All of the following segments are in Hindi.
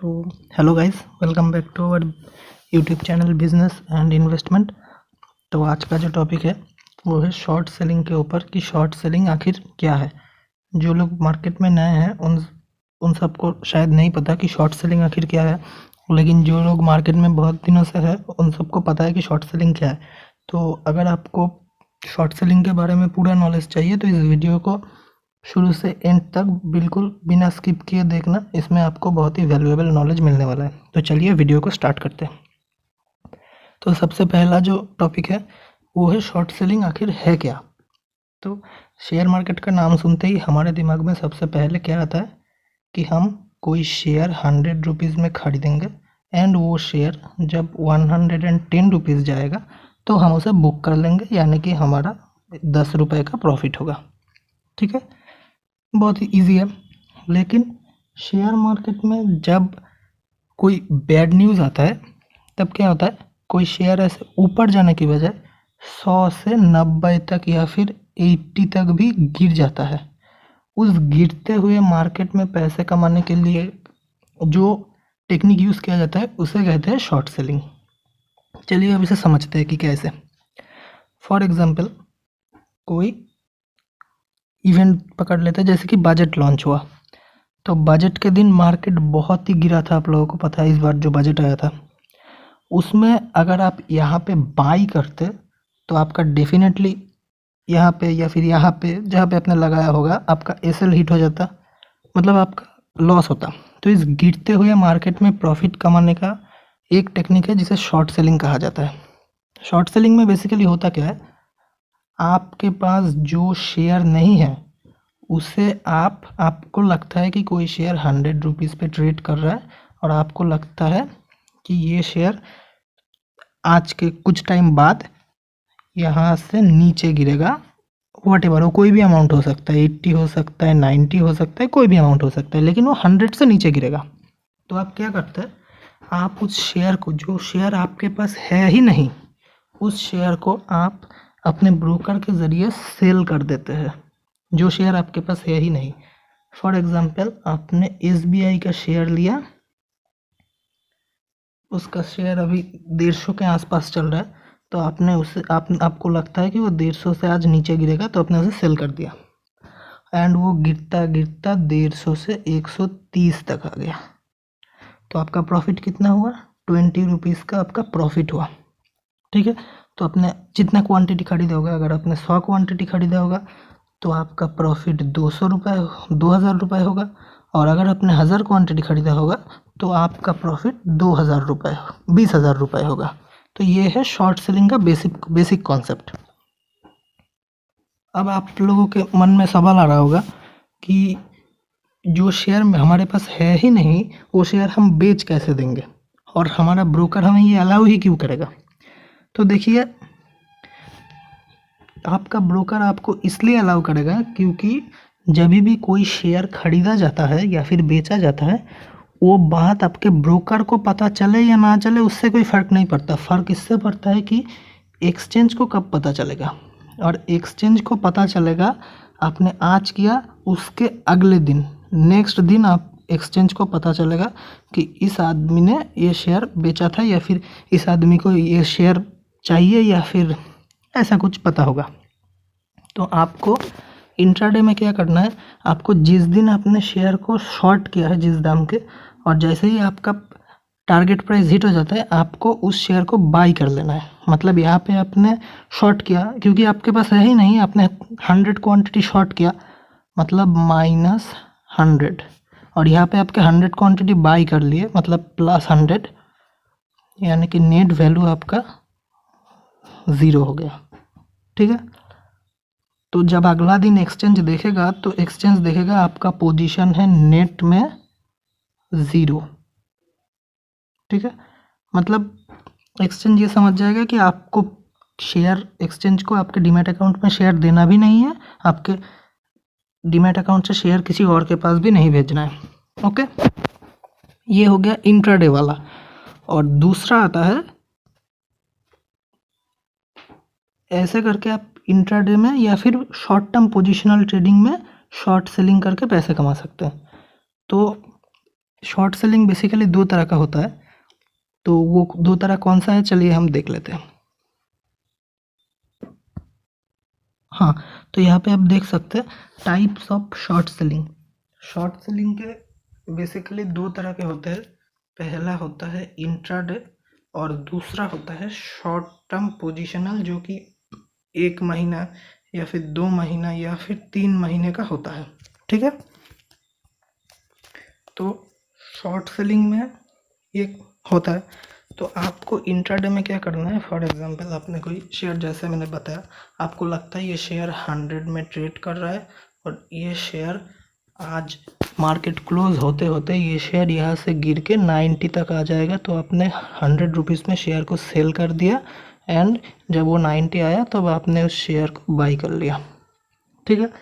तो hello guys, welcome back to our YouTube channel business and investment. तो आज का जो टॉपिक है वो है शॉर्ट सेलिंग के ऊपर कि शॉर्ट सेलिंग आखिर क्या है। जो लोग मार्केट में नए हैं उन सबको शायद नहीं पता कि शॉर्ट सेलिंग आखिर क्या है, लेकिन जो लोग मार्केट में बहुत दिनों से है उन सबको पता है कि शॉर्ट सेलिंग क्या है। तो अगर आपको शॉर्ट सेलिंग के बारे में पूरा नॉलेज चाहिए तो इस वीडियो को शुरू से एंड तक बिल्कुल बिना स्किप किए देखना, इसमें आपको बहुत ही वैल्यूएबल नॉलेज मिलने वाला है। तो चलिए वीडियो को स्टार्ट करते हैं। तो सबसे पहला जो टॉपिक है वो है शॉर्ट सेलिंग आखिर है क्या। तो शेयर मार्केट का नाम सुनते ही हमारे दिमाग में सबसे पहले क्या आता है कि हम कोई शेयर 100 रुपीज़ में खरीदेंगे एंड वो शेयर जब 110 रुपीज़ जाएगा तो हम उसे बुक कर लेंगे, यानी कि हमारा 10 रुपये का प्रॉफिट होगा। ठीक है, बहुत ही ईजी है। लेकिन शेयर मार्केट में जब कोई बैड न्यूज़ आता है तब क्या होता है, कोई शेयर ऐसे ऊपर जाने की बजाय 100 से 90 तक या फिर 80 तक भी गिर जाता है। उस गिरते हुए मार्केट में पैसे कमाने के लिए जो टेक्निक यूज़ किया जाता है उसे कहते हैं शॉर्ट सेलिंग। चलिए अब इसे समझते हैं कि कैसे। फॉर एग्जांपल कोई इवेंट पकड़ लेते हैं, जैसे कि बजट लॉन्च हुआ। तो बजट के दिन मार्केट बहुत ही गिरा था, आप लोगों को पता है। इस बार जो बजट आया था उसमें अगर आप यहाँ पे बाई करते तो आपका डेफिनेटली यहाँ पे या फिर यहाँ पे जहाँ पे आपने लगाया होगा आपका एसएल हिट हो जाता, मतलब आपका लॉस होता। तो इस गिरते हुए मार्केट में प्रॉफिट कमाने का एक टेक्निक है जिसे शॉर्ट सेलिंग कहा जाता है। शॉर्ट सेलिंग में बेसिकली होता क्या है, आपके पास जो शेयर नहीं है उसे आपको लगता है कि कोई शेयर 100 रुपीज़ पे ट्रेड कर रहा है और आपको लगता है कि ये शेयर आज के कुछ टाइम बाद यहाँ से नीचे गिरेगा। व्हाटएवर, वो कोई भी अमाउंट हो सकता है, 80 हो सकता है, 90 हो सकता है, कोई भी अमाउंट हो सकता है, लेकिन वो 100 से नीचे गिरेगा। तो आप क्या करते हैं, आप उस शेयर को, जो शेयर आपके पास है ही नहीं, उस शेयर को आप अपने ब्रोकर के ज़रिए सेल कर देते हैं, जो शेयर आपके पास है ही नहीं। फॉर एग्जांपल आपने एसबीआई का शेयर लिया, उसका शेयर अभी 150 के आसपास चल रहा है, तो आपने उसे आपको लगता है कि वो 150 से आज नीचे गिरेगा, तो आपने उसे सेल कर दिया एंड वो गिरता गिरता 150 से 130 तक आ गया। तो आपका प्रॉफिट कितना हुआ, 20 रुपीज़ का आपका प्रॉफिट हुआ। ठीक है, तो आपने जितना क्वांटिटी खरीदा होगा, अगर आपने 100 क्वांटिटी खरीदा होगा तो आपका प्रॉफिट 200 रुपये 2000 रुपये होगा, और अगर आपने 1000 क्वांटिटी खरीदा होगा तो आपका प्रॉफिट 2000 रुपये 20,000 रुपये होगा। तो ये है शॉर्ट सेलिंग का बेसिक कॉन्सेप्ट। अब आप लोगों के मन में सवाल आ रहा होगा कि जो शेयर हमारे पास है ही नहीं वो शेयर हम बेच कैसे देंगे, और हमारा ब्रोकर हमें ये अलाउ ही क्यों करेगा। तो देखिए, आपका ब्रोकर आपको इसलिए अलाउ करेगा क्योंकि जब भी कोई शेयर खरीदा जाता है या फिर बेचा जाता है, वो बात आपके ब्रोकर को पता चले या ना चले उससे कोई फ़र्क नहीं पड़ता। फ़र्क इससे पड़ता है कि एक्सचेंज को कब पता चलेगा, और एक्सचेंज को पता चलेगा आपने आज किया उसके अगले दिन, नेक्स्ट दिन आप एक्सचेंज को पता चलेगा कि इस आदमी ने ये शेयर बेचा था या फिर इस आदमी को ये शेयर चाहिए या फिर ऐसा कुछ पता होगा। तो आपको इंट्राडे में क्या करना है, आपको जिस दिन आपने शेयर को शॉर्ट किया है जिस दाम के, और जैसे ही आपका टारगेट प्राइस हिट हो जाता है आपको उस शेयर को बाई कर लेना है। मतलब यहाँ पे आपने शॉर्ट किया क्योंकि आपके पास है ही नहीं, आपने 100 क्वांटिटी शॉर्ट किया, मतलब -100, और यहाँ पे आपके 100 क्वांटिटी बाई कर लिए, मतलब +100, यानी कि नेट वैल्यू आपका 0 हो गया। ठीक है, तो जब अगला दिन एक्सचेंज देखेगा तो एक्सचेंज देखेगा आपका पोजीशन है नेट में 0। ठीक है, मतलब एक्सचेंज ये समझ जाएगा कि आपको शेयर, एक्सचेंज को आपके डीमैट अकाउंट में शेयर देना भी नहीं है, आपके डीमैट अकाउंट से शेयर किसी और के पास भी नहीं भेजना है। ओके, ये हो गया इंट्राडे वाला। और दूसरा आता है, ऐसे करके आप इंट्राडे में या फिर शॉर्ट टर्म पोजिशनल ट्रेडिंग में शॉर्ट सेलिंग करके पैसे कमा सकते हैं। तो शॉर्ट सेलिंग बेसिकली दो तरह का होता है, तो वो दो तरह कौन सा है चलिए हम देख लेते हैं। हाँ, तो यहाँ पे आप देख सकते हैं types of short selling. Short selling के बेसिकली दो तरह के होते हैं। पहला होता है इंट्राडे और दूसरा होता है शॉर्ट टर्म पोजिशनल, जो कि 1 महीना या फिर 2 महीना या फिर 3 महीने का होता है। ठीक है, तो शॉर्ट सेलिंग में ये होता है। तो आपको इंट्राडे में क्या करना है, फॉर एग्जांपल आपने कोई शेयर, जैसे मैंने बताया, आपको लगता है ये शेयर 100 में ट्रेड कर रहा है और ये शेयर आज मार्केट क्लोज होते होते ये शेयर यहाँ से गिर के 90 तक आ जाएगा, तो आपने 100 रुपीज़ में शेयर को सेल कर दिया एंड जब वो 90 आया तब आपने उस शेयर को बाई कर लिया। ठीक है,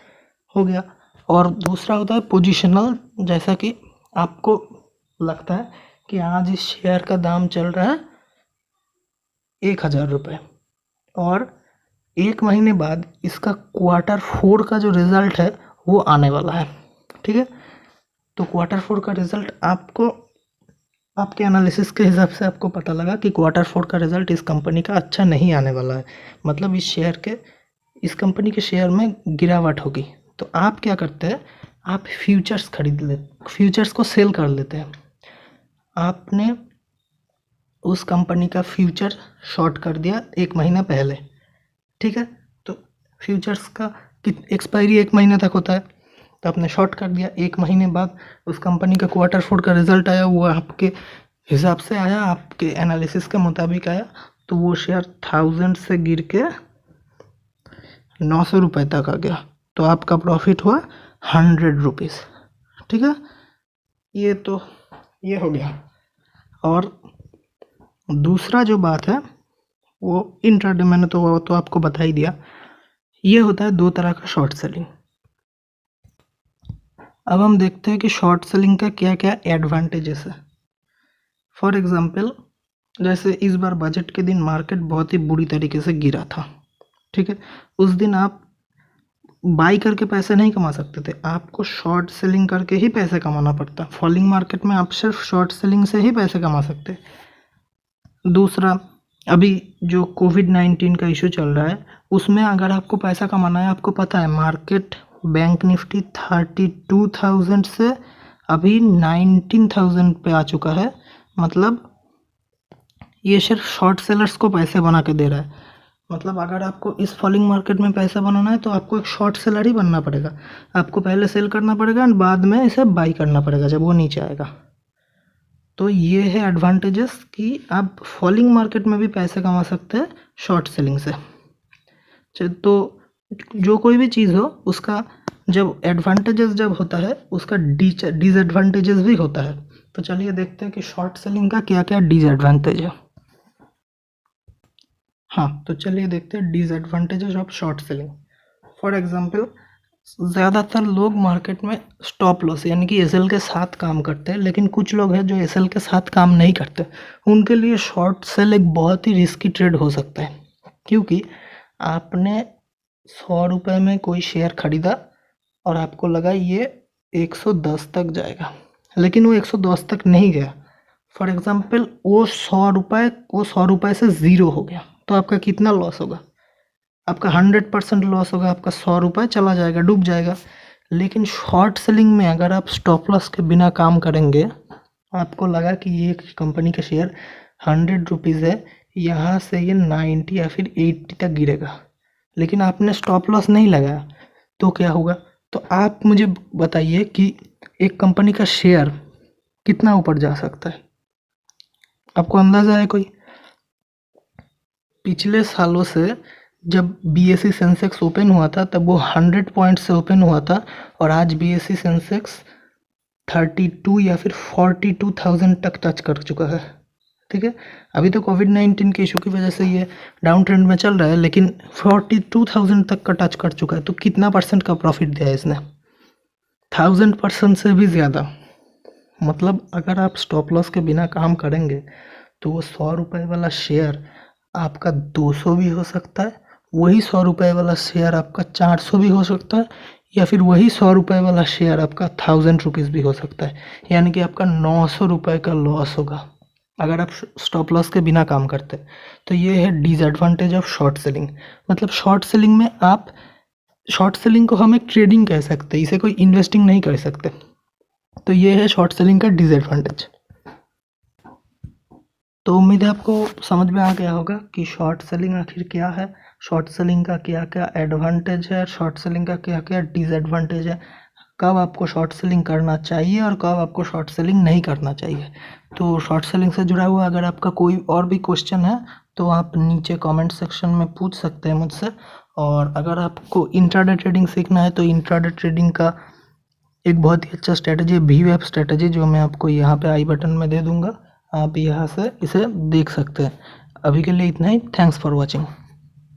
हो गया। और दूसरा होता है पोजिशनल, जैसा कि आपको लगता है कि आज इस शेयर का दाम चल रहा है 1000 रुपये और 1 महीने बाद इसका Q4 का जो रिज़ल्ट है वो आने वाला है। ठीक है, तो Q4 का रिज़ल्ट आपको आपके एनालिसिस के हिसाब से आपको पता लगा कि Q4 का रिज़ल्ट इस कंपनी का अच्छा नहीं आने वाला है, मतलब इस कंपनी के शेयर में गिरावट होगी। तो आप क्या करते हैं, आप फ्यूचर्स खरीद ले, फ्यूचर्स को सेल कर लेते हैं। आपने उस कंपनी का फ्यूचर शॉर्ट कर दिया 1 महीना पहले। ठीक है, तो फ्यूचर्स का एक्सपायरी 1 महीने तक होता है, तो आपने शॉर्ट कर दिया। 1 महीने बाद उस कंपनी का Q4 का रिज़ल्ट आया, वो आपके हिसाब से आया, आपके एनालिसिस के मुताबिक आया, तो वो शेयर 1000 से गिर के 900 रुपये तक आ गया, तो आपका प्रॉफिट हुआ 100 रुपीज़। ठीक है, ये हो गया। और दूसरा जो बात है वो इंट्राडे, मैंने तो वो तो आपको बता ही दिया। ये होता है दो तरह का शॉर्ट सेलिंग। अब हम देखते हैं कि शॉर्ट सेलिंग का क्या क्या एडवांटेजेस है। फॉर एग्जांपल, जैसे इस बार बजट के दिन मार्केट बहुत ही बुरी तरीके से गिरा था। ठीक है, उस दिन आप बाई करके पैसे नहीं कमा सकते थे, आपको शॉर्ट सेलिंग करके ही पैसे कमाना पड़ता। फॉलिंग मार्केट में आप सिर्फ शॉर्ट सेलिंग से ही पैसे कमा सकते। दूसरा, अभी जो कोविड-19 का इशू चल रहा है, उसमें अगर आपको पैसा कमाना है, आपको पता है मार्केट बैंक निफ्टी 32,000 से अभी 19,000 पे आ चुका है, मतलब ये सिर्फ शॉर्ट सेलर्स को पैसे बना के दे रहा है। मतलब अगर आपको इस फॉलिंग मार्केट में पैसा बनाना है तो आपको एक शॉर्ट सेलर ही बनना पड़ेगा। आपको पहले सेल करना पड़ेगा एंड बाद में इसे बाई करना पड़ेगा जब वो नीचे आएगा। तो ये है एडवांटेजेस कि आप फॉलिंग मार्केट में भी पैसे कमा सकते हैं शॉर्ट सेलिंग से। तो जो कोई भी चीज़ हो उसका जब एडवांटेजेस जब होता है उसका डिसएडवांटेजेस भी होता है। तो चलिए देखते हैं कि शॉर्ट सेलिंग का क्या क्या डिसएडवांटेज है। हाँ, तो चलिए देखते हैं disadvantages of short selling. For example, ज़्यादातर लोग मार्केट में स्टॉप लॉस यानी कि एसएल के साथ काम करते हैं, लेकिन कुछ लोग हैं जो एसएल के साथ काम नहीं करते। उनके लिए शॉर्ट सेल एक बहुत ही रिस्की ट्रेड हो सकता है, क्योंकि आपने 100 रुपये में कोई शेयर खरीदा और आपको लगा ये 110 तक जाएगा, लेकिन वो 110 तक नहीं गया। फॉर एग्जांपल, वो 100 रुपये से ज़ीरो हो गया, तो आपका कितना लॉस होगा? आपका 100% लॉस होगा, आपका 100 रुपये चला जाएगा, डूब जाएगा। लेकिन शॉर्ट सेलिंग में अगर आप स्टॉप लॉस के बिना काम करेंगे, आपको लगा कि ये कंपनी का शेयर 100 रुपीज़ है, यहाँ से ये 90 या फिर 80 तक गिरेगा, लेकिन आपने स्टॉप लॉस नहीं लगाया, तो क्या होगा? तो आप मुझे बताइए कि एक कंपनी का शेयर कितना ऊपर जा सकता है? आपको अंदाज़ा है कोई? पिछले सालों से जब बीएसई सेंसेक्स ओपन हुआ था तब वो 100 पॉइंट से ओपन हुआ था, और आज बीएसई सेंसेक्स 32 या फिर 42,000 तक टच कर चुका है। ठीक है, अभी तो कोविड-19 के इशू की वजह से ये डाउन ट्रेंड में चल रहा है, लेकिन 42,000 तक का टच कर चुका है। तो कितना परसेंट का प्रॉफिट दिया है इसने? 1000% से भी ज़्यादा। मतलब अगर आप स्टॉप लॉस के बिना काम करेंगे तो वो 100 रुपये वाला शेयर आपका 200 भी हो सकता है वही 100 रुपये वाला शेयर आपका 400 भी हो सकता है, या फिर वही 100 रुपये वाला शेयर आपका 1000 रुपीज़ भी हो सकता है। यानी कि आपका 900 रुपये का लॉस होगा अगर आप स्टॉप लॉस के बिना काम करते। तो ये है डिसएडवांटेज ऑफ शॉर्ट सेलिंग। मतलब शॉर्ट सेलिंग में आप, शॉर्ट सेलिंग को हम एक ट्रेडिंग कह सकते हैं, इसे कोई इन्वेस्टिंग नहीं कर सकते। तो ये है शॉर्ट सेलिंग का डिसएडवांटेज। तो उम्मीद है आपको समझ में आ गया होगा कि शॉर्ट सेलिंग आखिर क्या है, शॉर्ट सेलिंग का क्या क्या एडवांटेज है, शॉर्ट सेलिंग का क्या क्या डिसएडवांटेज है, कब आपको शॉर्ट सेलिंग करना चाहिए और कब आपको शॉर्ट सेलिंग नहीं करना चाहिए। तो शॉर्ट सेलिंग से जुड़ा हुआ अगर आपका कोई और भी क्वेश्चन है तो आप नीचे कमेंट सेक्शन में पूछ सकते हैं मुझसे। और अगर आपको इंट्राडे ट्रेडिंग सीखना है तो इंट्राडे ट्रेडिंग का एक बहुत ही अच्छा स्ट्रैटेजी है VWAP स्ट्रैटेजी, जो मैं आपको यहाँ पे आई बटन में दे दूँगा, आप यहाँ से इसे देख सकते हैं। अभी के लिए इतना ही। Thanks for watching.